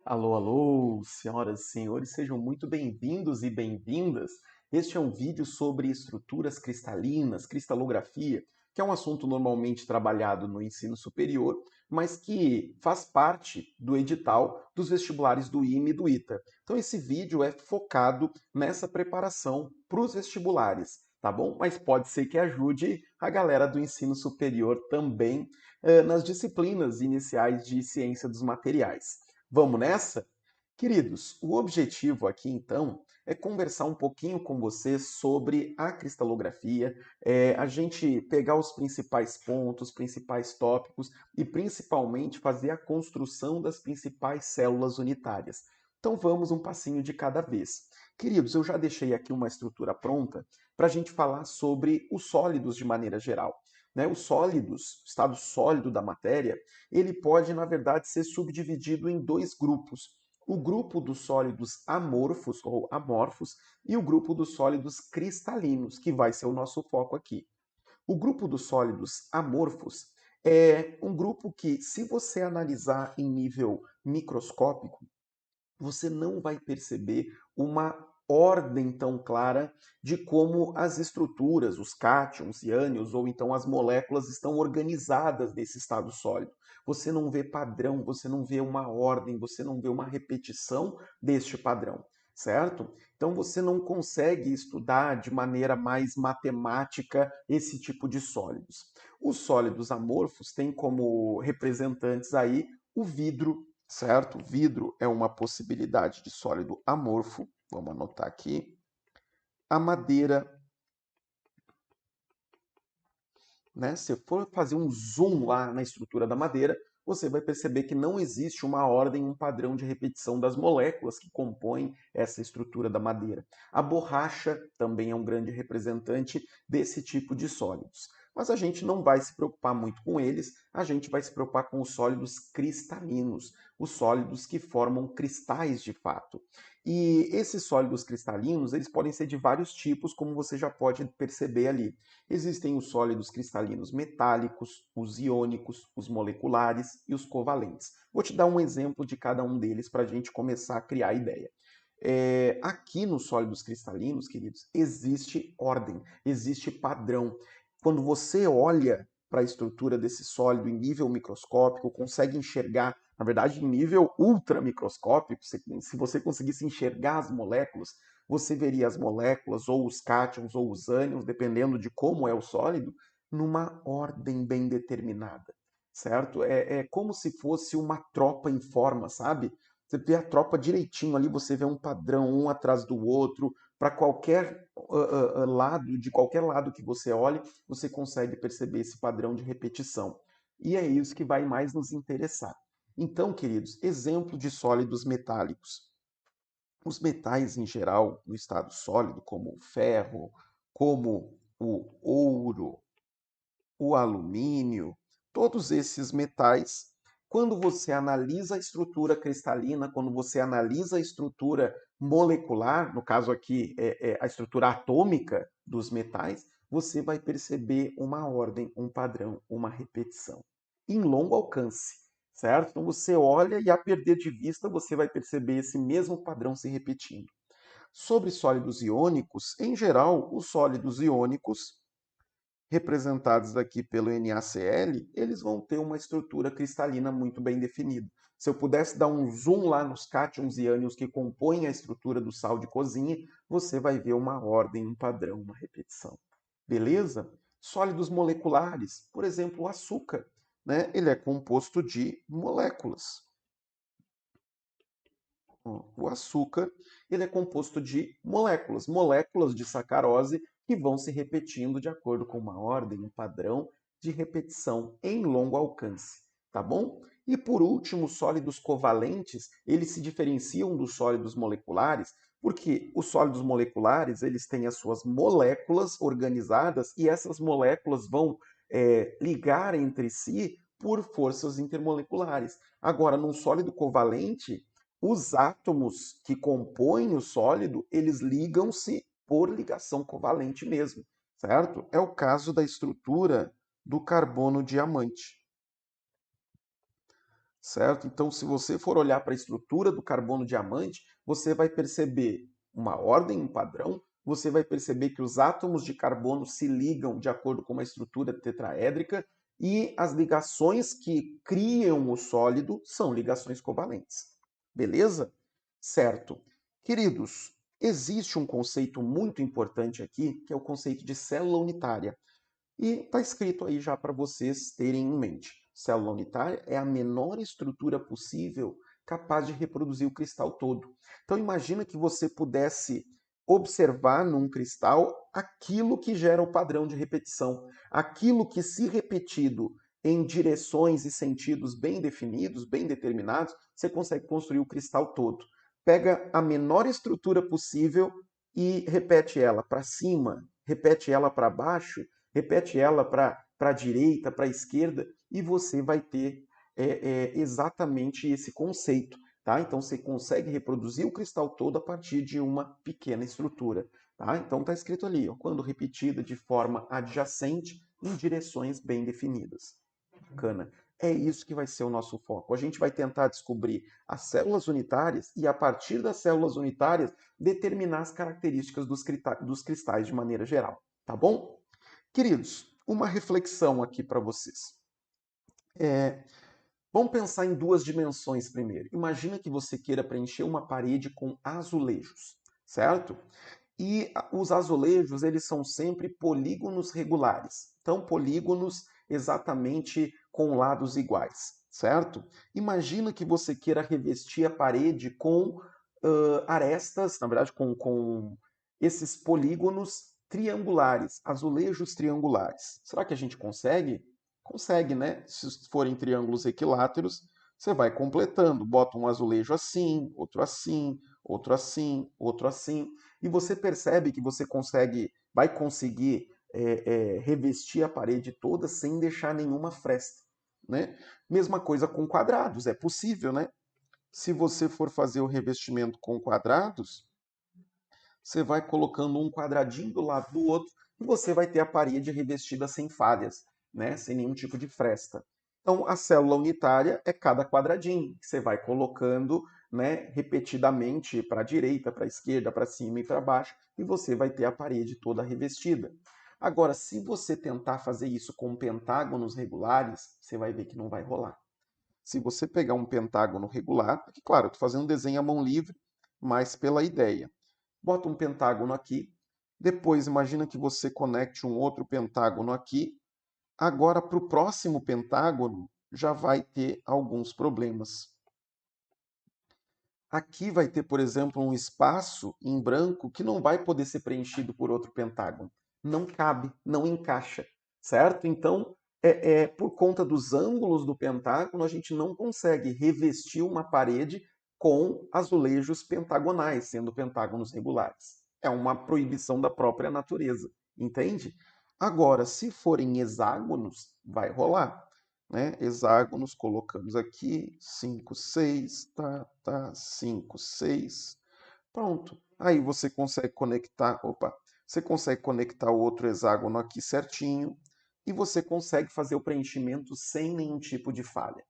Alô, alô, senhoras e senhores, sejam muito bem-vindos e bem-vindas. Este é um vídeo sobre estruturas cristalinas, cristalografia, que é um assunto normalmente trabalhado no ensino superior, mas que faz parte do edital dos vestibulares do IME e do ITA. Então, esse vídeo é focado nessa preparação para os vestibulares, tá bom? Mas pode ser que ajude a galera do ensino superior também nas disciplinas iniciais de ciência dos materiais. Vamos nessa? Queridos, o objetivo aqui então é conversar um pouquinho com vocês sobre a cristalografia, a gente pegar os principais pontos, principais tópicos e principalmente fazer a construção das principais células unitárias. Então vamos um passinho de cada vez. Queridos, eu já deixei aqui uma estrutura pronta para a gente falar sobre os sólidos de maneira geral. Né? Os sólidos, o estado sólido da matéria, ele pode, na verdade, ser subdividido em dois grupos. O grupo dos sólidos amorfos ou amorfos e o grupo dos sólidos cristalinos, que vai ser o nosso foco aqui. O grupo dos sólidos amorfos é um grupo que, se você analisar em nível microscópico, você não vai perceber uma ordem tão clara de como as estruturas, os cátions e ânions, ou então as moléculas estão organizadas nesse estado sólido. Você não vê padrão, você não vê uma ordem, você não vê uma repetição deste padrão, certo? Então você não consegue estudar de maneira mais matemática esse tipo de sólidos. Os sólidos amorfos têm como representantes aí o vidro, certo? Vidro é uma possibilidade de sólido amorfo, vamos anotar aqui. A madeira, né? Se for fazer um zoom lá na estrutura da madeira, você vai perceber que não existe uma ordem, um padrão de repetição das moléculas que compõem essa estrutura da madeira. A borracha também é um grande representante desse tipo de sólidos. Mas a gente não vai se preocupar muito com eles, a gente vai se preocupar com os sólidos cristalinos, os sólidos que formam cristais de fato. E esses sólidos cristalinos, eles podem ser de vários tipos, como você já pode perceber ali. Existem os sólidos cristalinos metálicos, os iônicos, os moleculares e os covalentes. Vou te dar um exemplo de cada um deles para a gente começar a criar a ideia. Aqui nos sólidos cristalinos, queridos, existe ordem, existe padrão. Quando você olha para a estrutura desse sólido em nível microscópico, consegue enxergar, na verdade, em nível ultramicroscópico, se você conseguisse enxergar as moléculas, você veria as moléculas, ou os cátions, ou os ânions, dependendo de como é o sólido, numa ordem bem determinada, certo? É como se fosse uma tropa em forma, sabe? Você vê a tropa direitinho ali, você vê um padrão um atrás do outro, para qualquer lado, de qualquer lado que você olhe, você consegue perceber esse padrão de repetição. E é isso que vai mais nos interessar. Então, queridos, exemplo de sólidos metálicos. Os metais em geral, no estado sólido, como o ferro, como o ouro, o alumínio, todos esses metais, quando você analisa a estrutura cristalina, quando você analisa a estrutura molecular, no caso aqui a estrutura atômica dos metais, você vai perceber uma ordem, um padrão, uma repetição. Em longo alcance, certo? Então você olha e a perder de vista você vai perceber esse mesmo padrão se repetindo. Sobre sólidos iônicos, em geral, os sólidos iônicos representados aqui pelo NaCl, eles vão ter uma estrutura cristalina muito bem definida. Se eu pudesse dar um zoom lá nos cátions e ânions que compõem a estrutura do sal de cozinha, você vai ver uma ordem, um padrão, uma repetição. Beleza? Sólidos moleculares, por exemplo, o açúcar, né? Ele é composto de moléculas. O açúcar, ele é composto de moléculas, moléculas de sacarose que vão se repetindo de acordo com uma ordem, um padrão de repetição em longo alcance, tá bom? E por último, os sólidos covalentes, eles se diferenciam dos sólidos moleculares, porque os sólidos moleculares, eles têm as suas moléculas organizadas e essas moléculas vão ligar entre si por forças intermoleculares. Agora, num sólido covalente, os átomos que compõem o sólido, eles ligam-se por ligação covalente mesmo, certo? É o caso da estrutura do carbono diamante. certo? Então, se você for olhar para a estrutura do carbono diamante, você vai perceber uma ordem, um padrão, você vai perceber que os átomos de carbono se ligam de acordo com uma estrutura tetraédrica e as ligações que criam o sólido são ligações covalentes. Beleza? Certo. Queridos, existe um conceito muito importante aqui, que é o conceito de célula unitária. E está escrito aí já para vocês terem em mente. Célula unitária é a menor estrutura possível capaz de reproduzir o cristal todo. Então imagina que você pudesse observar num cristal aquilo que gera o padrão de repetição, aquilo que, se repetido em direções e sentidos bem definidos, bem determinados, você consegue construir o cristal todo. Pega a menor estrutura possível e repete ela para cima, repete ela para baixo, repete ela para a direita, para a esquerda, e você vai ter exatamente esse conceito. Tá? Então você consegue reproduzir o cristal todo a partir de uma pequena estrutura. Tá? Então está escrito ali, ó, quando repetida de forma adjacente em direções bem definidas. Bacana. É isso que vai ser o nosso foco. A gente vai tentar descobrir as células unitárias e, a partir das células unitárias, determinar as características dos cristais de maneira geral. Tá bom? Queridos, uma reflexão aqui para vocês. Vamos pensar em duas dimensões primeiro. Imagina que você queira preencher uma parede com azulejos, certo? E os azulejos, eles são sempre polígonos regulares. Então, polígonos exatamente com lados iguais, certo? Imagina que você queira revestir a parede com arestas, na verdade, com esses polígonos triangulares, azulejos triangulares. Será que a gente consegue? Consegue, né? Se forem triângulos equiláteros, você vai completando. Bota um azulejo assim, outro assim, outro assim, outro assim. E você percebe que você vai conseguir revestir a parede toda sem deixar nenhuma fresta, né? Mesma coisa com quadrados, é possível, né? Se você for fazer o revestimento com quadrados, você vai colocando um quadradinho do lado do outro e você vai ter a parede revestida sem falhas, né? Sem nenhum tipo de fresta. Então, a célula unitária é cada quadradinho que você vai colocando, né, repetidamente para a direita, para a esquerda, para cima e para baixo, e você vai ter a parede toda revestida. Agora, se você tentar fazer isso com pentágonos regulares, você vai ver que não vai rolar. Se você pegar um pentágono regular, aqui, claro, eu estou fazendo um desenho à mão livre, mas pela ideia. Bota um pentágono aqui, depois imagina que você conecte um outro pentágono aqui. Agora, para o próximo pentágono, já vai ter alguns problemas. Aqui vai ter, por exemplo, um espaço em branco que não vai poder ser preenchido por outro pentágono. Não cabe, não encaixa, certo? Então, por conta dos ângulos do pentágono, a gente não consegue revestir uma parede com azulejos pentagonais, sendo pentágonos regulares. É uma proibição da própria natureza, entende? Agora, se forem hexágonos, vai rolar, né? Hexágonos, colocamos aqui, 5, 6, tá, 5, 6, pronto. Aí você consegue conectar, você consegue conectar o outro hexágono aqui certinho e você consegue fazer o preenchimento sem nenhum tipo de falha.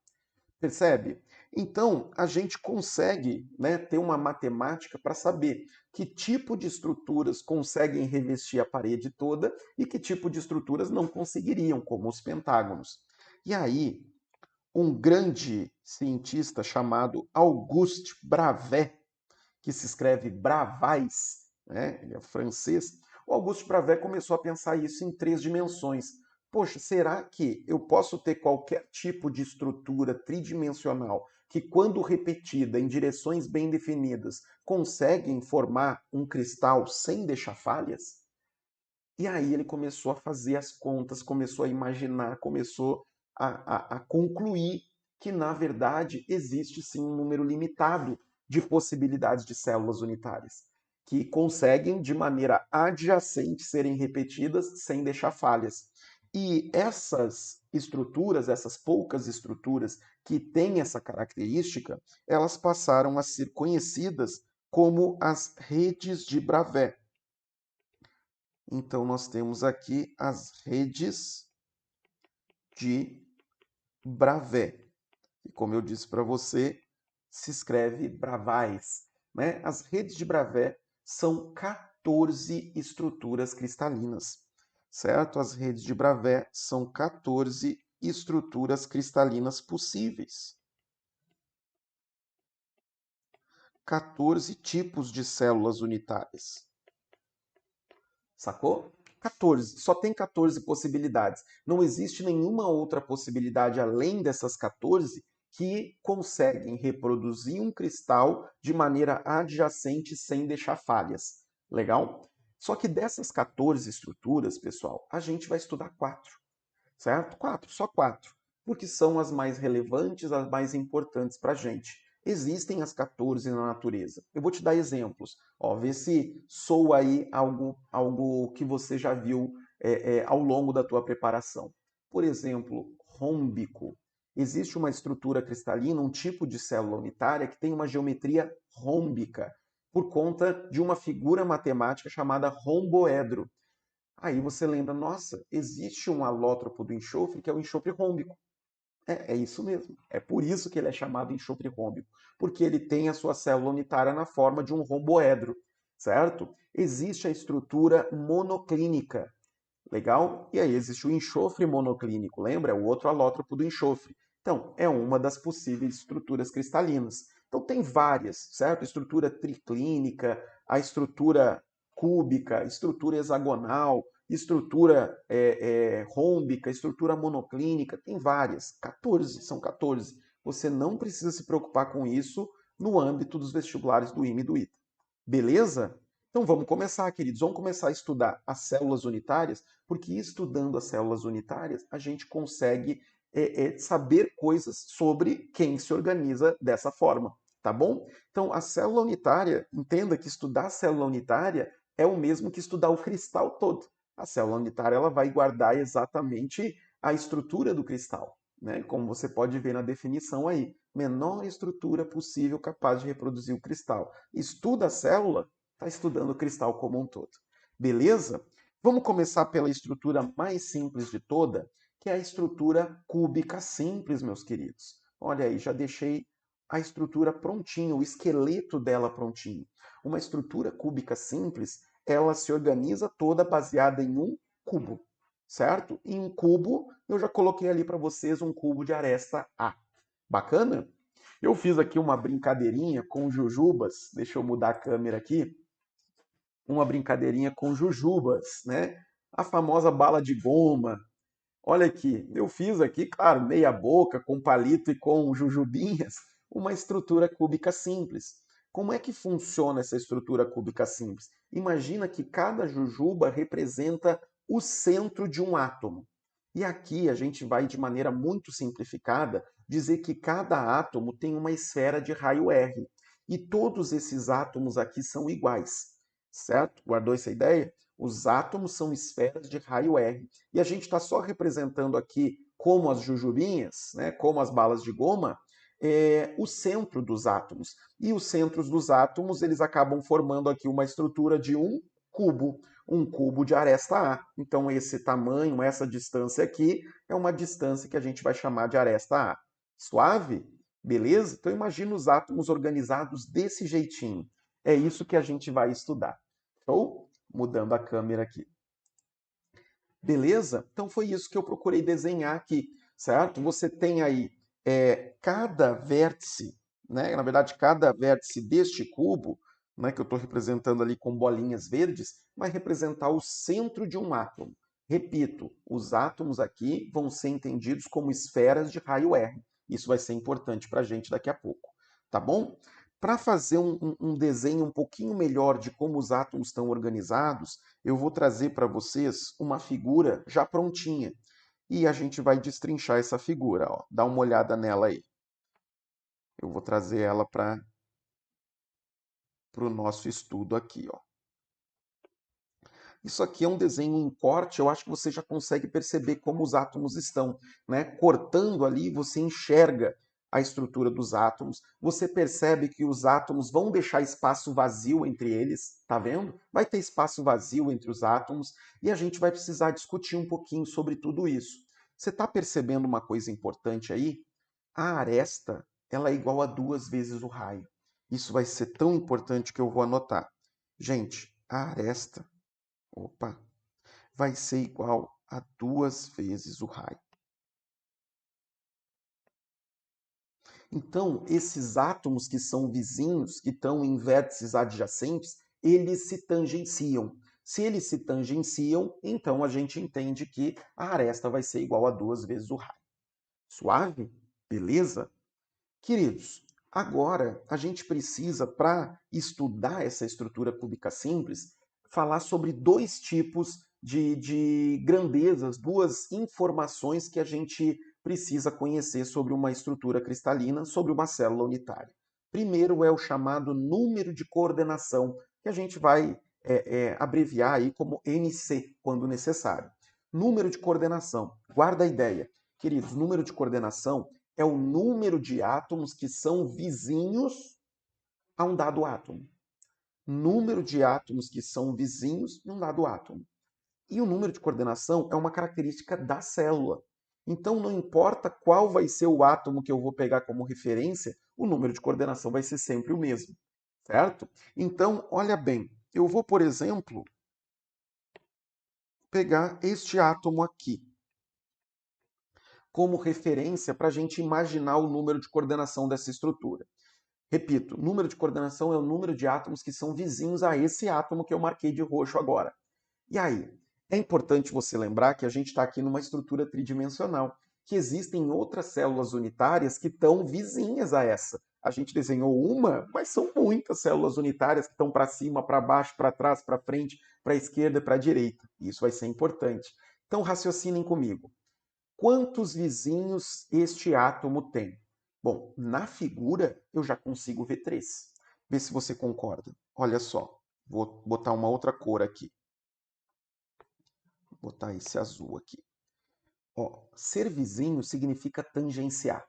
Percebe? Então, a gente consegue, né, ter uma matemática para saber que tipo de estruturas conseguem revestir a parede toda e que tipo de estruturas não conseguiriam, como os pentágonos. E aí, um grande cientista chamado Auguste Bravais, que se escreve Bravais, né? Ele é francês. O Auguste Bravais começou a pensar isso em 3 dimensões. Poxa, será que eu posso ter qualquer tipo de estrutura tridimensional que, quando repetida em direções bem definidas, conseguem formar um cristal sem deixar falhas? E aí ele começou a fazer as contas, começou a imaginar, começou a concluir que, na verdade, existe sim um número limitado de possibilidades de células unitárias, que conseguem, de maneira adjacente, serem repetidas sem deixar falhas. E essas estruturas, essas poucas estruturas que têm essa característica, elas passaram a ser conhecidas como as redes de Bravais. Então, nós temos aqui as redes de Bravais. E como eu disse para você, se escreve Bravais, né? As redes de Bravais são 14 estruturas cristalinas, certo? As redes de Bravais são 14 estruturas cristalinas possíveis. 14 tipos de células unitárias. Sacou? 14. Só tem 14 possibilidades. Não existe nenhuma outra possibilidade além dessas 14 que conseguem reproduzir um cristal de maneira adjacente sem deixar falhas. Legal? Só que dessas 14 estruturas, pessoal, a gente vai estudar 4, certo? 4, só 4, porque são as mais relevantes, as mais importantes para a gente. Existem as 14 na natureza. Eu vou te dar exemplos. Ó, vê se soa aí algo que você já viu ao longo da tua preparação. Por exemplo, rômbico. Existe uma estrutura cristalina, um tipo de célula unitária que tem uma geometria rômbica, por conta de uma figura matemática chamada romboedro. Aí você lembra, nossa, existe um alótropo do enxofre que é o enxofre rômbico. É isso mesmo. É por isso que ele é chamado enxofre rômbico, porque ele tem a sua célula unitária na forma de um romboedro, certo? Existe a estrutura monoclínica, legal? E aí existe o enxofre monoclínico, lembra? É o outro alótropo do enxofre. Então, é uma das possíveis estruturas cristalinas. Então, tem várias, certo? Estrutura triclínica, a estrutura cúbica, estrutura hexagonal, estrutura rômbica, estrutura monoclínica, tem várias. 14, são 14. Você não precisa se preocupar com isso no âmbito dos vestibulares do IME e do ITA. Beleza? Então vamos começar, queridos. Vamos começar a estudar as células unitárias, porque estudando as células unitárias, a gente consegue saber coisas sobre quem se organiza dessa forma, tá bom? Então, a célula unitária, entenda que estudar a célula unitária é o mesmo que estudar o cristal todo. A célula unitária ela vai guardar exatamente a estrutura do cristal, né? Como você pode ver na definição aí, menor estrutura possível capaz de reproduzir o cristal. Estuda a célula, está estudando o cristal como um todo. Beleza? Vamos começar pela estrutura mais simples de toda, que é a estrutura cúbica simples, meus queridos. Olha aí, já deixei a estrutura prontinha, o esqueleto dela prontinho. Uma estrutura cúbica simples, ela se organiza toda baseada em um cubo, certo? Em um cubo, eu já coloquei ali para vocês um cubo de aresta A. Bacana? Eu fiz aqui uma brincadeirinha com jujubas. Deixa eu mudar a câmera aqui. Uma brincadeirinha com jujubas, né? A famosa bala de goma. Olha aqui, eu fiz aqui, claro, meia boca, com palito e com jujubinhas, uma estrutura cúbica simples. Como é que funciona essa estrutura cúbica simples? Imagina que cada jujuba representa o centro de um átomo. E aqui a gente vai, de maneira muito simplificada, dizer que cada átomo tem uma esfera de raio R. E todos esses átomos aqui são iguais, certo? Guardou essa ideia? Os átomos são esferas de raio R. E a gente está só representando aqui, como as jujubinhas, né, como as balas de goma, o centro dos átomos. E os centros dos átomos eles acabam formando aqui uma estrutura de um cubo de aresta A. Então, esse tamanho, essa distância aqui, é uma distância que a gente vai chamar de aresta A. Suave? Beleza? Então, imagina os átomos organizados desse jeitinho. É isso que a gente vai estudar. Ou, mudando a câmera aqui. Beleza? Então foi isso que eu procurei desenhar aqui, certo? Você tem aí cada vértice, né? Na verdade, cada vértice deste cubo, né, que eu estou representando ali com bolinhas verdes, vai representar o centro de um átomo. Repito, os átomos aqui vão ser entendidos como esferas de raio R. Isso vai ser importante para a gente daqui a pouco, tá bom? Para fazer um desenho um pouquinho melhor de como os átomos estão organizados, eu vou trazer para vocês uma figura já prontinha. E a gente vai destrinchar essa figura. Ó. Dá uma olhada nela aí. Eu vou trazer ela para o nosso estudo aqui. Ó. Isso aqui é um desenho em corte, eu acho que você já consegue perceber como os átomos estão. Né? Cortando ali, você enxerga a estrutura dos átomos, você percebe que os átomos vão deixar espaço vazio entre eles, tá vendo? Vai ter espaço vazio entre os átomos e a gente vai precisar discutir um pouquinho sobre tudo isso. Você está percebendo uma coisa importante aí? A aresta, ela é igual a 2 vezes o raio. Isso vai ser tão importante que eu vou anotar. Gente, a aresta, opa, vai ser igual a 2 vezes o raio. Então, esses átomos que são vizinhos, que estão em vértices adjacentes, eles se tangenciam. Se eles se tangenciam, então a gente entende que a aresta vai ser igual a 2 vezes o raio. Suave? Beleza? Queridos, agora a gente precisa, para estudar essa estrutura cúbica simples, falar sobre dois tipos de grandezas, duas informações que a gente precisa conhecer sobre uma estrutura cristalina, sobre uma célula unitária. Primeiro é o chamado número de coordenação, que a gente vai abreviar aí como NC, quando necessário. Número de coordenação. Guarda a ideia. Queridos, número de coordenação é o número de átomos que são vizinhos a um dado átomo. Número de átomos que são vizinhos em um dado átomo. E o número de coordenação é uma característica da célula. Então, não importa qual vai ser o átomo que eu vou pegar como referência, o número de coordenação vai ser sempre o mesmo, certo? Então, olha bem, eu vou, por exemplo, pegar este átomo aqui como referência para a gente imaginar o número de coordenação dessa estrutura. Repito, número de coordenação é o número de átomos que são vizinhos a esse átomo que eu marquei de roxo agora. E aí? É importante você lembrar que a gente está aqui numa estrutura tridimensional, que existem outras células unitárias que estão vizinhas a essa. A gente desenhou uma, mas são muitas células unitárias que estão para cima, para baixo, para trás, para frente, para a esquerda e para a direita. Isso vai ser importante. Então raciocinem comigo. Quantos vizinhos este átomo tem? Bom, na figura eu já consigo ver 3. Vê se você concorda. Olha só, vou botar uma outra cor aqui. Vou botar esse azul aqui. Ó, ser vizinho significa tangenciar.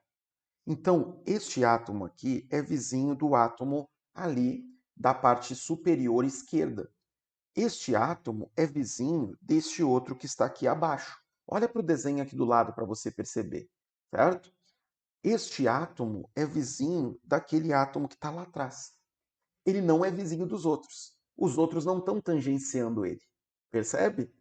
Então, este átomo aqui é vizinho do átomo ali da parte superior esquerda. Este átomo é vizinho deste outro que está aqui abaixo. Olha para o desenho aqui do lado para você perceber, certo? Este átomo é vizinho daquele átomo que está lá atrás. Ele não é vizinho dos outros. Os outros não estão tangenciando ele. Percebe?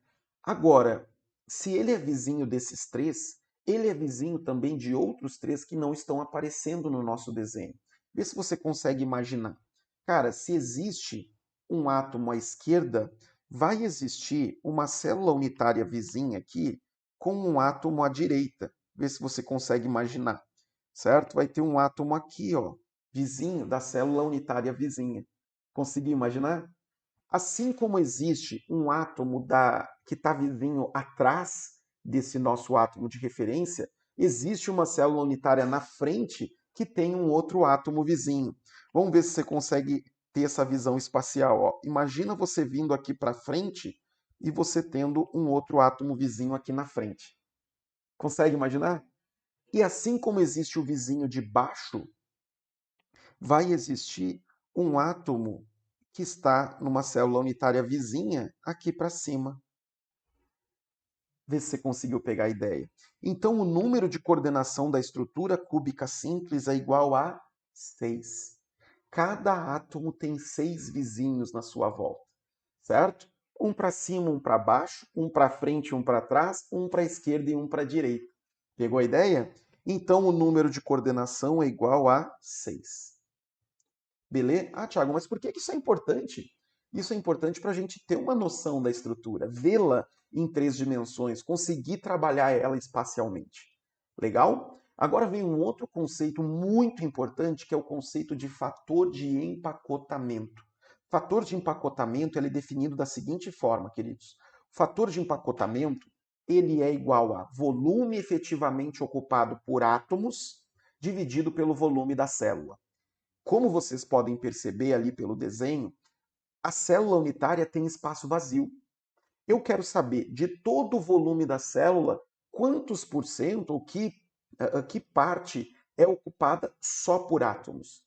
Agora, se ele é vizinho desses 3, ele é vizinho também de outros 3 que não estão aparecendo no nosso desenho. Vê se você consegue imaginar. Cara, se existe um átomo à esquerda, vai existir uma célula unitária vizinha aqui com um átomo à direita. Vê se você consegue imaginar, certo? Vai ter um átomo aqui, ó, vizinho da célula unitária vizinha. Conseguiu imaginar? Assim como existe um átomo que está vizinho atrás desse nosso átomo de referência, existe uma célula unitária na frente que tem um outro átomo vizinho. Vamos ver se você consegue ter essa visão espacial. Ó. Imagina você vindo aqui para frente e você tendo um outro átomo vizinho aqui na frente. Consegue imaginar? E assim como existe o vizinho de baixo, vai existir um átomo que está numa célula unitária vizinha aqui para cima. Vê se você conseguiu pegar a ideia. Então, o número de coordenação da estrutura cúbica simples é igual a 6. Cada átomo tem 6 vizinhos na sua volta, certo? Um para cima, um para baixo, um para frente, um para trás, um para a esquerda e um para a direita. Pegou a ideia? Então, o número de coordenação é igual a 6. Beleza? Ah, Thiago, mas por que isso é importante? Isso é importante para a gente ter uma noção da estrutura, vê-la em 3 dimensões, conseguir trabalhar ela espacialmente. Legal? Agora vem um outro conceito muito importante, que é o conceito de fator de empacotamento. Fator de empacotamento ele é definido da seguinte forma, queridos. O fator de empacotamento ele é igual a volume efetivamente ocupado por átomos dividido pelo volume da célula. Como vocês podem perceber ali pelo desenho, a célula unitária tem espaço vazio. Eu quero saber de todo o volume da célula, quantos por cento ou que parte é ocupada só por átomos.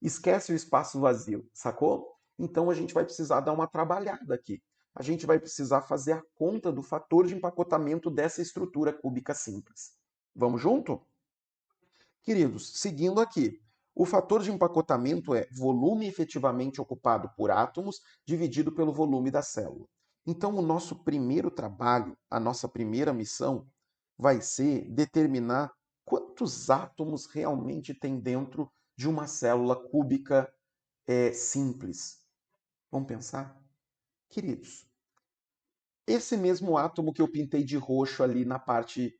Esquece o espaço vazio, sacou? Então a gente vai precisar dar uma trabalhada aqui. A gente vai precisar fazer a conta do fator de empacotamento dessa estrutura cúbica simples. Vamos junto? Queridos, seguindo aqui, o fator de empacotamento é volume efetivamente ocupado por átomos dividido pelo volume da célula. Então, o nosso primeiro trabalho, a nossa primeira missão, vai ser determinar quantos átomos realmente tem dentro de uma célula cúbica simples. Vamos pensar? Queridos, esse mesmo átomo que eu pintei de roxo ali na parte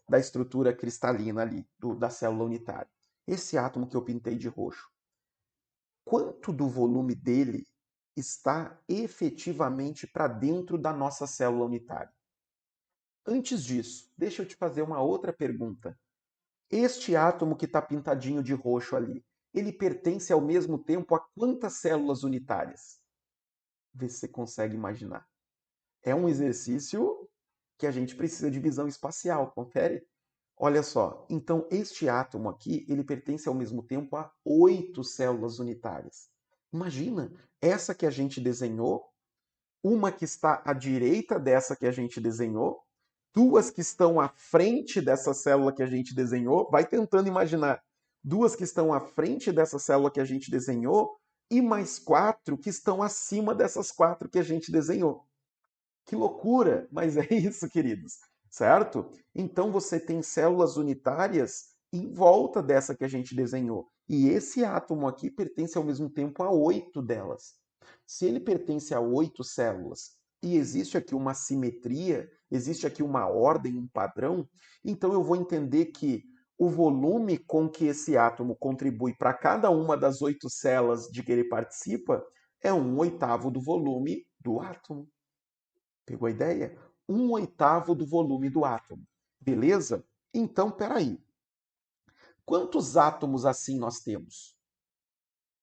da estrutura cristalina ali, da célula unitária. Esse átomo que eu pintei de roxo. Quanto do volume dele está efetivamente para dentro da nossa célula unitária? Antes disso, deixa eu te fazer uma outra pergunta. Este átomo que está pintadinho de roxo ali, ele pertence ao mesmo tempo a quantas células unitárias? Vê se você consegue imaginar. É um exercício que a gente precisa de visão espacial, confere? Olha só, então este átomo aqui, ele pertence ao mesmo tempo a 8 células unitárias. Imagina, essa que a gente desenhou, uma que está à direita dessa que a gente desenhou, duas que estão à frente dessa célula que a gente desenhou, vai tentando imaginar, duas que estão à frente dessa célula que a gente desenhou, e mais 4 que estão acima dessas 4 que a gente desenhou. Que loucura! Mas é isso, queridos, certo? Então você tem células unitárias em volta dessa que a gente desenhou. E esse átomo aqui pertence ao mesmo tempo a 8 delas. Se ele pertence a 8 células e existe aqui uma simetria, existe aqui uma ordem, um padrão, então eu vou entender que o volume com que esse átomo contribui para cada uma das 8 células de que ele participa é 1/8 do volume do átomo. Pegou a ideia? 1/8 do volume do átomo. Beleza? Então, peraí. Quantos átomos assim nós temos?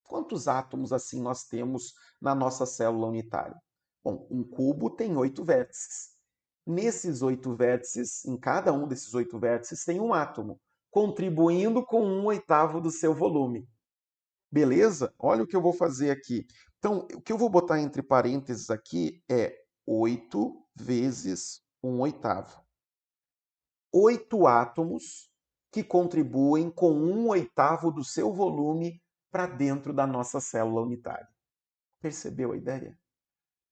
Quantos átomos assim nós temos na nossa célula unitária? Bom, um cubo tem 8 vértices. Nesses 8 vértices, em cada um desses 8 vértices, tem um átomo, contribuindo com 1/8 do seu volume. Beleza? Olha o que eu vou fazer aqui. Então, o que eu vou botar entre parênteses aqui é 8 vezes 1/8. 8 átomos que contribuem com 1/8 do seu volume para dentro da nossa célula unitária. Percebeu a ideia?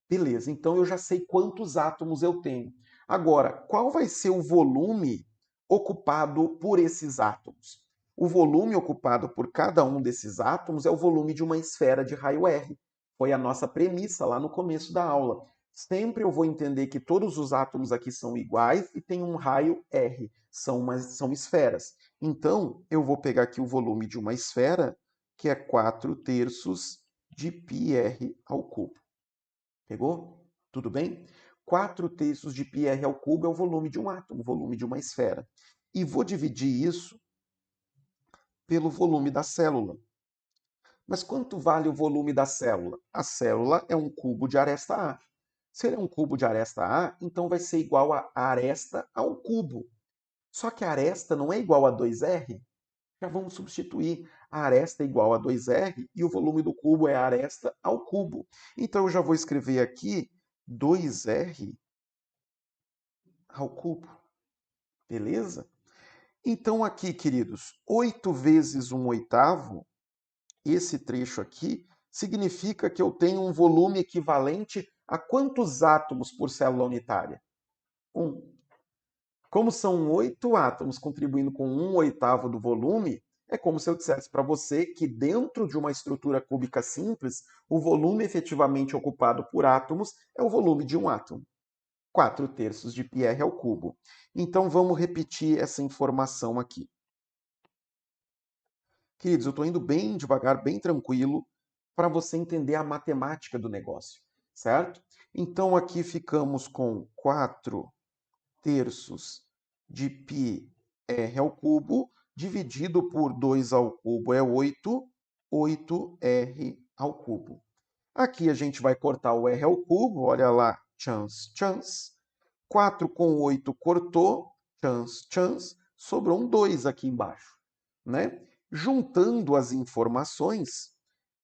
Beleza, então eu já sei quantos átomos eu tenho. Agora, qual vai ser o volume ocupado por esses átomos? O volume ocupado por cada um desses átomos é o volume de uma esfera de raio R. Foi a nossa premissa lá no começo da aula. Sempre eu vou entender que todos os átomos aqui são iguais e tem um raio R. São esferas. Então, eu vou pegar aqui o volume de uma esfera, que é 4/3 de πr ao cubo. Pegou? Tudo bem? 4/3 de πr ao cubo é o volume de um átomo, o volume de uma esfera. E vou dividir isso pelo volume da célula. Mas quanto vale o volume da célula? A célula é um cubo de aresta A. Se ele é um cubo de aresta A, então vai ser igual a aresta ao cubo. Só que a aresta não é igual a 2R? Já vamos substituir. A aresta é igual a 2R e o volume do cubo é a aresta ao cubo. Então eu já vou escrever aqui 2R ao cubo. Beleza? Então aqui, queridos, 8 vezes 1/8, esse trecho aqui, significa que eu tenho um volume equivalente a quantos átomos por célula unitária? 1. Como são 8 átomos contribuindo com 1/8 do volume, é como se eu dissesse para você que dentro de uma estrutura cúbica simples, o volume efetivamente ocupado por átomos é o volume de um átomo. 4/3 de πr ao cubo. Então vamos repetir essa informação aqui. Queridos, eu estou indo bem devagar, bem tranquilo, para você entender a matemática do negócio, certo? Então aqui ficamos com 4/3 de πr ao cubo, dividido por 2 ao cubo é 8, 8r ao cubo. Aqui a gente vai cortar o r ao cubo, olha lá, chance, chance. 4 com 8 cortou, chance, chance, sobrou um 2 aqui embaixo, né? Juntando as informações,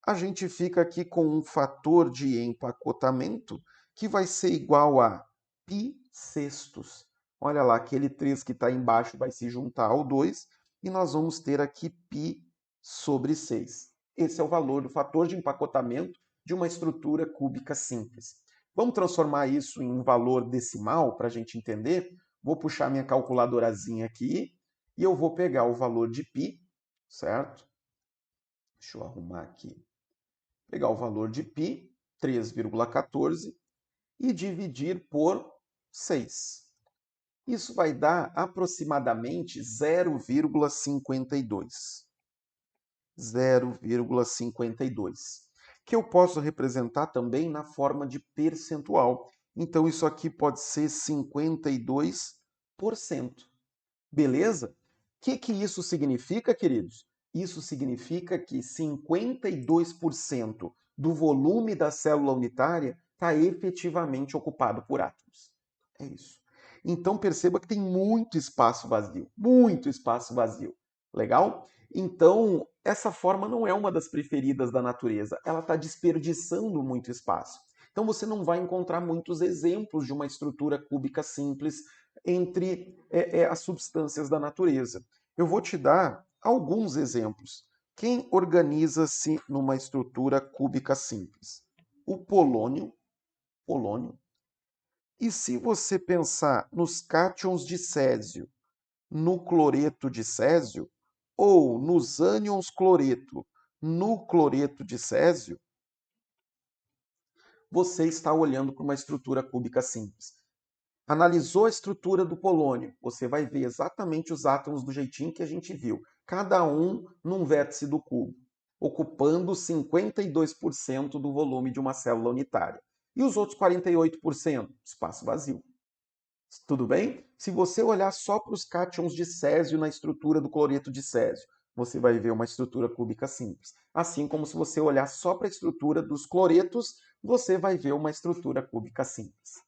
a gente fica aqui com um fator de empacotamento que vai ser igual a π sextos. Olha lá, aquele 3 que está embaixo vai se juntar ao 2 e nós vamos ter aqui π sobre 6. Esse é o valor do fator de empacotamento de uma estrutura cúbica simples. Vamos transformar isso em um valor decimal para a gente entender? Vou puxar minha calculadorazinha aqui e eu vou pegar o valor de π, certo? Deixa eu arrumar aqui. Pegar o valor de π, 3,14, e dividir por 6. Isso vai dar aproximadamente 0,52. 0,52. Que eu posso representar também na forma de percentual. Então, isso aqui pode ser 52%. Beleza? O que isso significa, queridos? Isso significa que 52% do volume da célula unitária está efetivamente ocupado por átomos. É isso. Então perceba que tem muito espaço vazio. Muito espaço vazio. Legal? Então, essa forma não é uma das preferidas da natureza. Ela está desperdiçando muito espaço. Então você não vai encontrar muitos exemplos de uma estrutura cúbica simples entre as substâncias da natureza. Eu vou te dar alguns exemplos. Quem organiza-se numa estrutura cúbica simples? O polônio. E se você pensar nos cátions de césio, no cloreto de césio, ou nos ânions cloreto, no cloreto de césio, você está olhando para uma estrutura cúbica simples. Analisou a estrutura do polônio, você vai ver exatamente os átomos do jeitinho que a gente viu, cada um num vértice do cubo, ocupando 52% do volume de uma célula unitária. E os outros 48%? Espaço vazio. Tudo bem? Se você olhar só para os cátions de césio na estrutura do cloreto de césio, você vai ver uma estrutura cúbica simples. Assim como se você olhar só para a estrutura dos cloretos, você vai ver uma estrutura cúbica simples.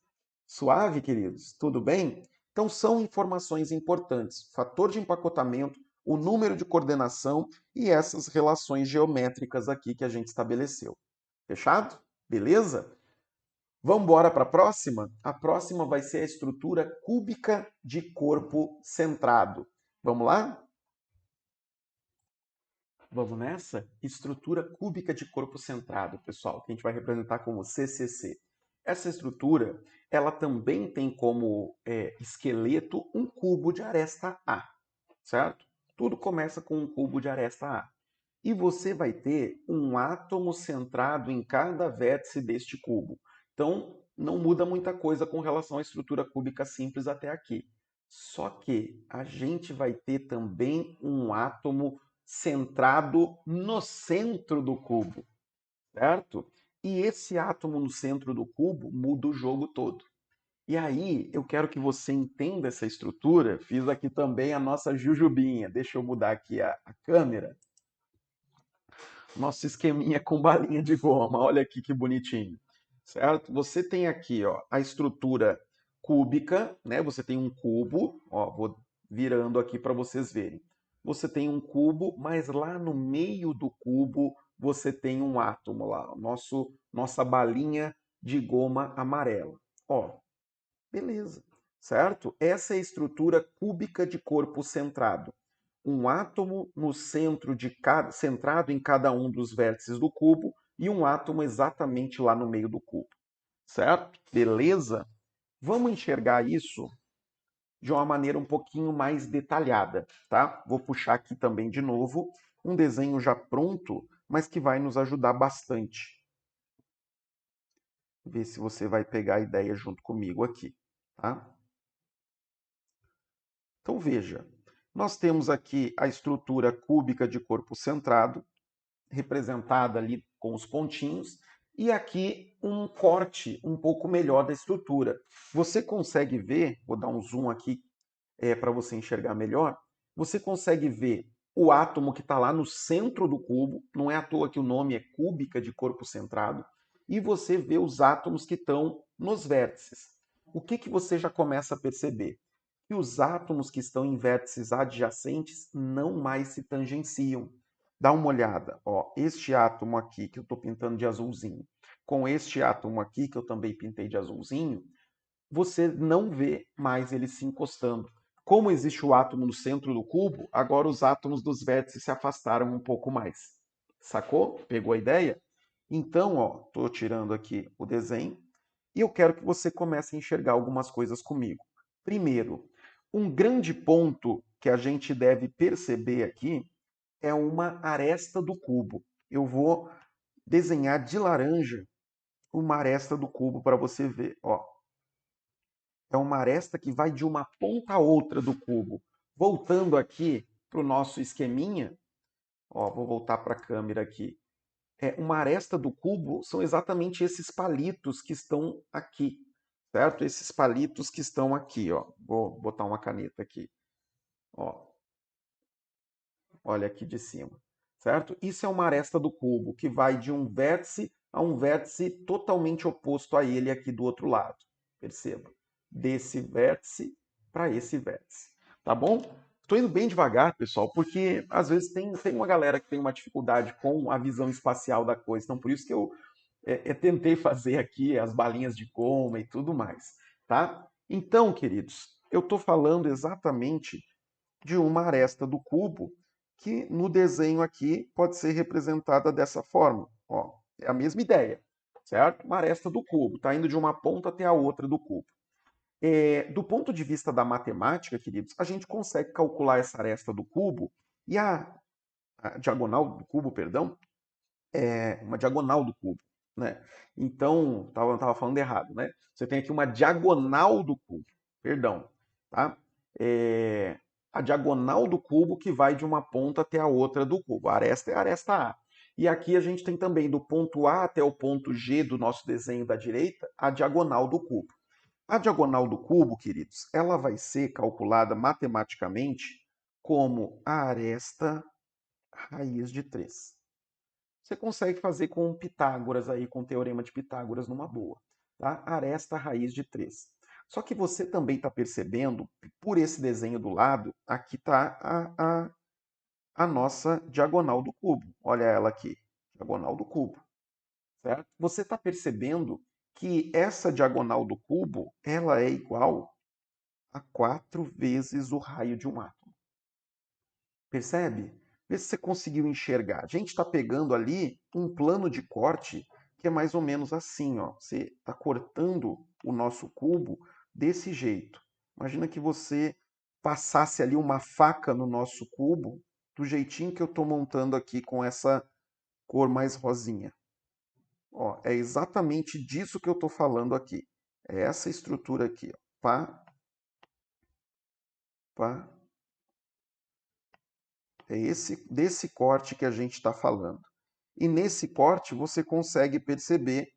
Suave, queridos? Tudo bem? Então, são informações importantes. Fator de empacotamento, o número de coordenação e essas relações geométricas aqui que a gente estabeleceu. Fechado? Beleza? Vamos embora para a próxima? A próxima vai ser a estrutura cúbica de corpo centrado. Vamos lá? Vamos nessa? Estrutura cúbica de corpo centrado, pessoal, que a gente vai representar como CCC. Essa estrutura, ela também tem como esqueleto um cubo de aresta A, certo? Tudo começa com um cubo de aresta A. E você vai ter um átomo centrado em cada vértice deste cubo. Então, não muda muita coisa com relação à estrutura cúbica simples até aqui. Só que a gente vai ter também um átomo centrado no centro do cubo, certo? E esse átomo no centro do cubo muda o jogo todo. E aí, eu quero que você entenda essa estrutura. Fiz aqui também a nossa jujubinha. Deixa eu mudar aqui a câmera. Nosso esqueminha com balinha de goma. Olha aqui que bonitinho. Certo? Você tem aqui, ó, a estrutura cúbica, né? Você tem um cubo, ó, vou virando aqui para vocês verem. Você tem um cubo, mas lá no meio do cubo você tem um átomo lá, nossa balinha de goma amarela. Ó, beleza, certo? Essa é a estrutura cúbica de corpo centrado. Um átomo no centro de centrado em cada um dos vértices do cubo e um átomo exatamente lá no meio do cubo. Certo? Beleza? Vamos enxergar isso de uma maneira um pouquinho mais detalhada, tá? Vou puxar aqui também de novo um desenho já pronto, mas que vai nos ajudar bastante. Ver se você vai pegar a ideia junto comigo aqui, tá? Então veja, nós temos aqui a estrutura cúbica de corpo centrado, representada ali com os pontinhos, e aqui um corte um pouco melhor da estrutura. Você consegue ver, vou dar um zoom aqui para você enxergar melhor, você consegue ver o átomo que está lá no centro do cubo, não é à toa que o nome é cúbica de corpo centrado, e você vê os átomos que estão nos vértices. O que você já começa a perceber? Que os átomos que estão em vértices adjacentes não mais se tangenciam. Dá uma olhada, ó, este átomo aqui que eu estou pintando de azulzinho, com este átomo aqui que eu também pintei de azulzinho, você não vê mais eles se encostando. Como existe o átomo no centro do cubo, agora os átomos dos vértices se afastaram um pouco mais. Sacou? Pegou a ideia? Então, ó, estou tirando aqui o desenho e eu quero que você comece a enxergar algumas coisas comigo. Primeiro, um grande ponto que a gente deve perceber aqui é uma aresta do cubo. Eu vou desenhar de laranja uma aresta do cubo para você ver. Ó, é uma aresta que vai de uma ponta a outra do cubo. Voltando aqui para o nosso esqueminha, ó, vou voltar para a câmera aqui. Uma aresta do cubo são exatamente esses palitos que estão aqui, certo? Esses palitos que estão aqui, ó. Vou botar uma caneta aqui, ó. Olha aqui de cima, certo? Isso é uma aresta do cubo que vai de um vértice a um vértice totalmente oposto a ele aqui do outro lado. Perceba, desse vértice para esse vértice, tá bom? Estou indo bem devagar, pessoal, porque às vezes tem uma galera que tem uma dificuldade com a visão espacial da coisa, então por isso que eu tentei fazer aqui as balinhas de goma e tudo mais, tá? Então, queridos, eu estou falando exatamente de uma aresta do cubo que no desenho aqui pode ser representada dessa forma. Ó, é a mesma ideia, certo? Uma aresta do cubo, está indo de uma ponta até a outra do cubo. Do ponto de vista da matemática, queridos, a gente consegue calcular essa aresta do cubo e a diagonal do cubo, perdão, é uma diagonal do cubo, né? Então, estava falando errado, né? Você tem aqui uma diagonal do cubo, perdão, tá? A diagonal do cubo que vai de uma ponta até a outra do cubo. A aresta é a aresta A. E aqui a gente tem também do ponto A até o ponto G do nosso desenho da direita, a diagonal do cubo. A diagonal do cubo, queridos, ela vai ser calculada matematicamente como a aresta raiz de 3. Você consegue fazer com Pitágoras aí, com o teorema de Pitágoras numa boa, tá? Aresta raiz de 3. Só que você também está percebendo, por esse desenho do lado, aqui está a nossa diagonal do cubo. Olha ela aqui, diagonal do cubo, certo? Você está percebendo que essa diagonal do cubo, ela é igual a 4 vezes o raio de um átomo. Percebe? Vê se você conseguiu enxergar. A gente está pegando ali um plano de corte que é mais ou menos assim, ó. Você está cortando o nosso cubo desse jeito. Imagina que você passasse ali uma faca no nosso cubo, do jeitinho que eu estou montando aqui com essa cor mais rosinha. Ó, é exatamente disso que eu estou falando aqui. É essa estrutura aqui, ó. Pá, pá. É desse corte que a gente está falando. E nesse corte você consegue perceber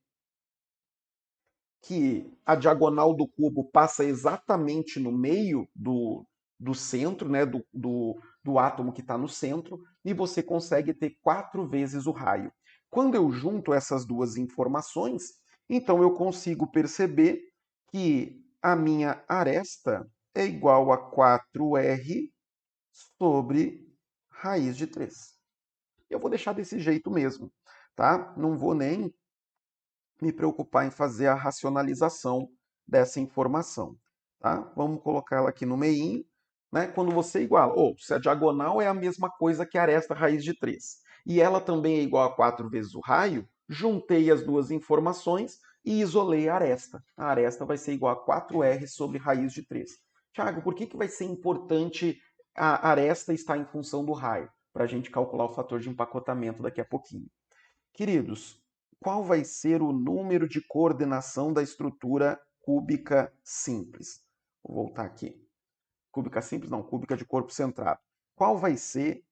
que a diagonal do cubo passa exatamente no meio do centro, né, do átomo que está no centro, e você consegue ter 4 vezes o raio. Quando eu junto essas duas informações, então eu consigo perceber que a minha aresta é igual a 4R sobre raiz de 3. Eu vou deixar desse jeito mesmo, tá? Não vou nem me preocupar em fazer a racionalização dessa informação, tá? Vamos colocar ela aqui no meinho, né? Quando você iguala, ou se a diagonal é a mesma coisa que a aresta raiz de 3, e ela também é igual a 4 vezes o raio, juntei as duas informações e isolei a aresta. A aresta vai ser igual a 4R sobre raiz de 3. Tiago, por que vai ser importante a aresta estar em função do raio? Para a gente calcular o fator de empacotamento daqui a pouquinho. Queridos, qual vai ser o número de coordenação da estrutura cúbica simples? Vou voltar aqui. Cúbica simples não, cúbica de corpo centrado. Qual vai ser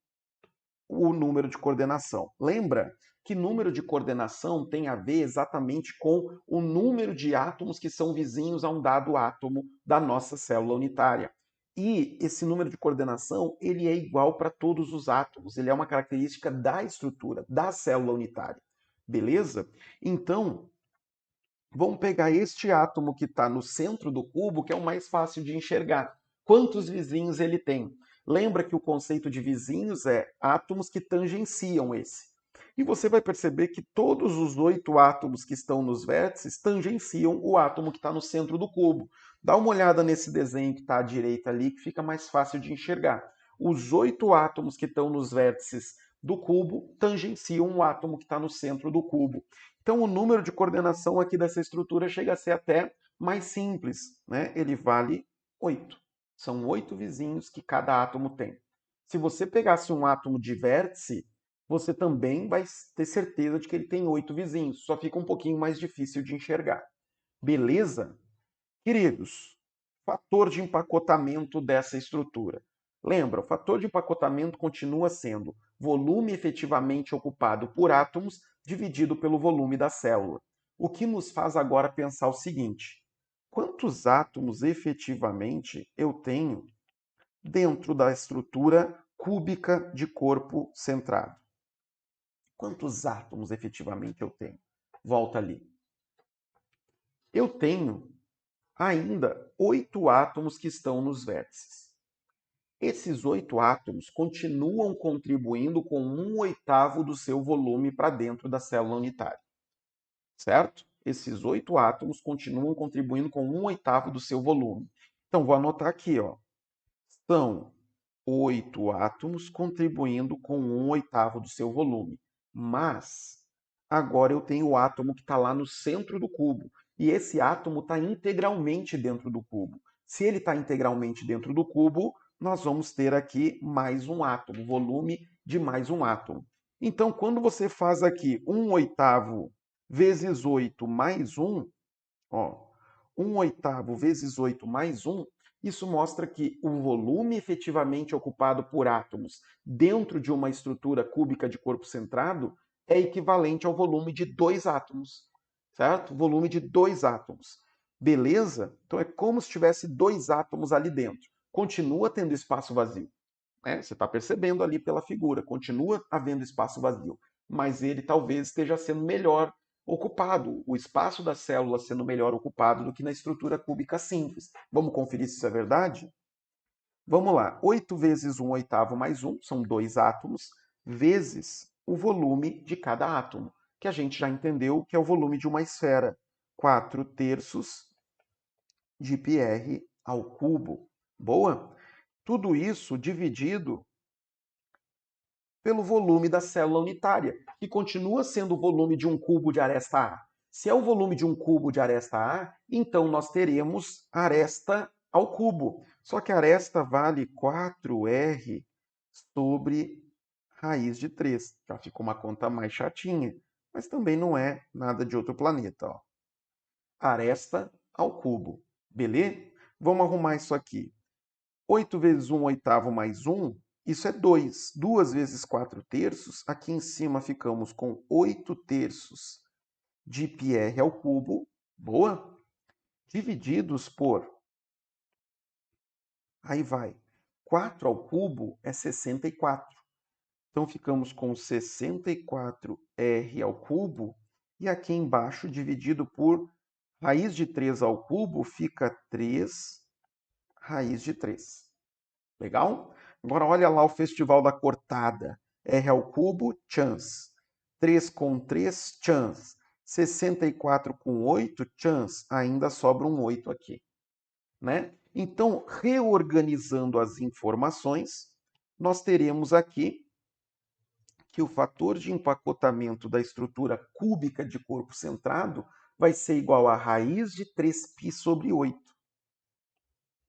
o número de coordenação? Lembra que número de coordenação tem a ver exatamente com o número de átomos que são vizinhos a um dado átomo da nossa célula unitária. E esse número de coordenação, ele é igual para todos os átomos. Ele é uma característica da estrutura, da célula unitária. Beleza? Então, vamos pegar este átomo que está no centro do cubo, que é o mais fácil de enxergar. Quantos vizinhos ele tem? Lembra que o conceito de vizinhos é átomos que tangenciam esse. E você vai perceber que todos os 8 átomos que estão nos vértices tangenciam o átomo que está no centro do cubo. Dá uma olhada nesse desenho que está à direita ali, que fica mais fácil de enxergar. Os 8 átomos que estão nos vértices do cubo tangenciam o átomo que está no centro do cubo. Então, o número de coordenação aqui dessa estrutura chega a ser até mais simples, né? Ele vale 8. São 8 vizinhos que cada átomo tem. Se você pegasse um átomo de vértice, você também vai ter certeza de que ele tem 8 vizinhos. Só fica um pouquinho mais difícil de enxergar. Beleza? Queridos, fator de empacotamento dessa estrutura. Lembra, o fator de empacotamento continua sendo volume efetivamente ocupado por átomos dividido pelo volume da célula. O que nos faz agora pensar o seguinte: quantos átomos efetivamente eu tenho dentro da estrutura cúbica de corpo centrado? Quantos átomos efetivamente eu tenho? Volta ali. Eu tenho ainda 8 átomos que estão nos vértices. Esses 8 átomos continuam contribuindo com 1/8 do seu volume para dentro da célula unitária. Certo? Esses 8 átomos continuam contribuindo com 1/8 do seu volume. Então, vou anotar aqui, ó. São 8 átomos contribuindo com 1/8 do seu volume. Mas, agora eu tenho o átomo que está lá no centro do cubo. E esse átomo está integralmente dentro do cubo. Se ele está integralmente dentro do cubo, nós vamos ter aqui mais um átomo, volume de mais um átomo. Então, quando você faz aqui 1/8 vezes 8 mais 1, ó, 1/8 vezes 8 mais 1, isso mostra que o volume efetivamente ocupado por átomos dentro de uma estrutura cúbica de corpo centrado é equivalente ao volume de 2 átomos, certo? Volume de 2 átomos. Beleza? Então é como se tivesse 2 átomos ali dentro. Continua tendo espaço vazio, né? Você está percebendo ali pela figura, continua havendo espaço vazio, mas ele talvez esteja sendo melhor ocupado, o espaço da célula sendo melhor ocupado do que na estrutura cúbica simples. Vamos conferir se isso é verdade? Vamos lá. 8 vezes 1/8 mais 1, são 2 átomos, vezes o volume de cada átomo, que a gente já entendeu que é o volume de uma esfera. 4/3 de πr ao cubo. Boa? Tudo isso dividido pelo volume da célula unitária, que continua sendo o volume de um cubo de aresta A. Se é o volume de um cubo de aresta A, então nós teremos aresta ao cubo. Só que a aresta vale 4r sobre raiz de 3. Já ficou uma conta mais chatinha, mas também não é nada de outro planeta. Ó. Aresta ao cubo. Beleza? Vamos arrumar isso aqui. 8 vezes 1/8 mais 1, isso é 2. 2 vezes 4/3, aqui em cima ficamos com 8/3 de πr ao cubo, boa? Divididos por, aí vai, 4 ao cubo é 64. Então ficamos com 64r ao cubo, e aqui embaixo, dividido por raiz de 3 ao cubo, fica 3 raiz de 3. Legal? Agora olha lá o festival da cortada. R ao cubo, chance. 3 com 3, chance. 64 com 8, chance. Ainda sobra um 8 aqui. Né? Então, reorganizando as informações, nós teremos aqui que o fator de empacotamento da estrutura cúbica de corpo centrado vai ser igual a raiz de 3π sobre 8.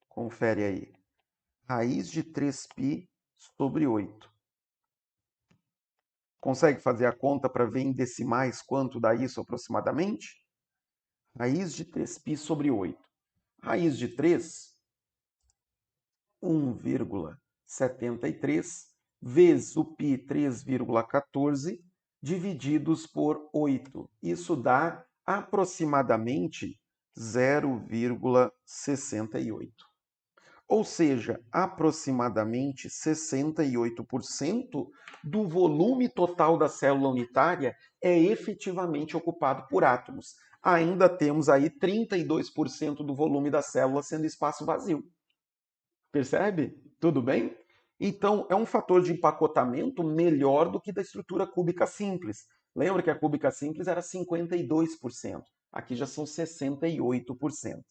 Confere aí. Raiz de 3π sobre 8. Consegue fazer a conta para ver em decimais quanto dá isso aproximadamente? Raiz de 3π sobre 8. Raiz de 3, 1,73, vezes o π 3,14, divididos por 8. Isso dá aproximadamente 0,68. Ou seja, aproximadamente 68% do volume total da célula unitária é efetivamente ocupado por átomos. Ainda temos aí 32% do volume da célula sendo espaço vazio. Percebe? Tudo bem? Então, é um fator de empacotamento melhor do que da estrutura cúbica simples. Lembra que a cúbica simples era 52%. Aqui já são 68%.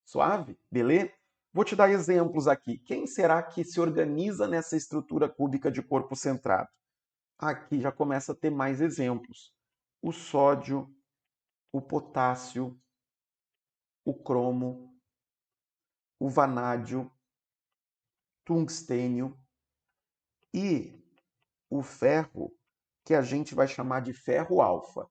Suave? Beleza? Vou te dar exemplos aqui. Quem será que se organiza nessa estrutura cúbica de corpo centrado? Aqui já começa a ter mais exemplos. O sódio, o potássio, o cromo, o vanádio, tungstênio e o ferro, que a gente vai chamar de ferro alfa.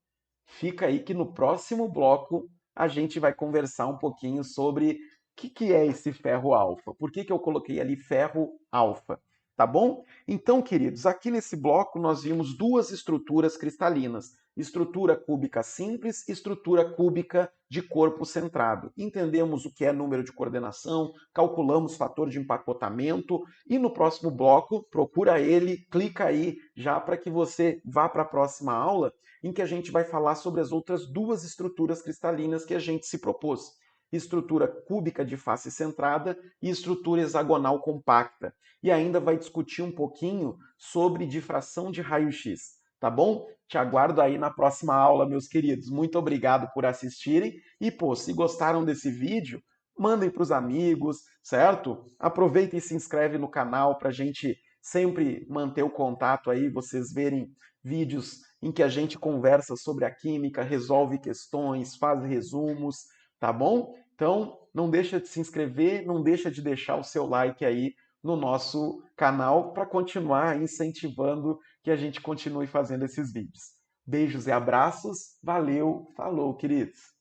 Fica aí que no próximo bloco a gente vai conversar um pouquinho sobre o que é esse ferro alfa. Por que eu coloquei ali ferro alfa? Tá bom? Então, queridos, aqui nesse bloco nós vimos duas estruturas cristalinas. Estrutura cúbica simples e estrutura cúbica de corpo centrado. Entendemos o que é número de coordenação, calculamos fator de empacotamento e no próximo bloco, procura ele, clica aí já para que você vá para a próxima aula em que a gente vai falar sobre as outras duas estruturas cristalinas que a gente se propôs. Estrutura cúbica de face centrada e estrutura hexagonal compacta. E ainda vai discutir um pouquinho sobre difração de raio-x. Tá bom? Te aguardo aí na próxima aula, meus queridos. Muito obrigado por assistirem. E, pô, se gostaram desse vídeo, mandem para os amigos, certo? Aproveita e se inscreve no canal para a gente sempre manter o contato aí, vocês verem vídeos em que a gente conversa sobre a química, resolve questões, faz resumos, tá bom? Então, não deixa de se inscrever, não deixa de deixar o seu like aí no nosso canal para continuar incentivando que a gente continue fazendo esses vídeos. Beijos e abraços, valeu, falou, queridos!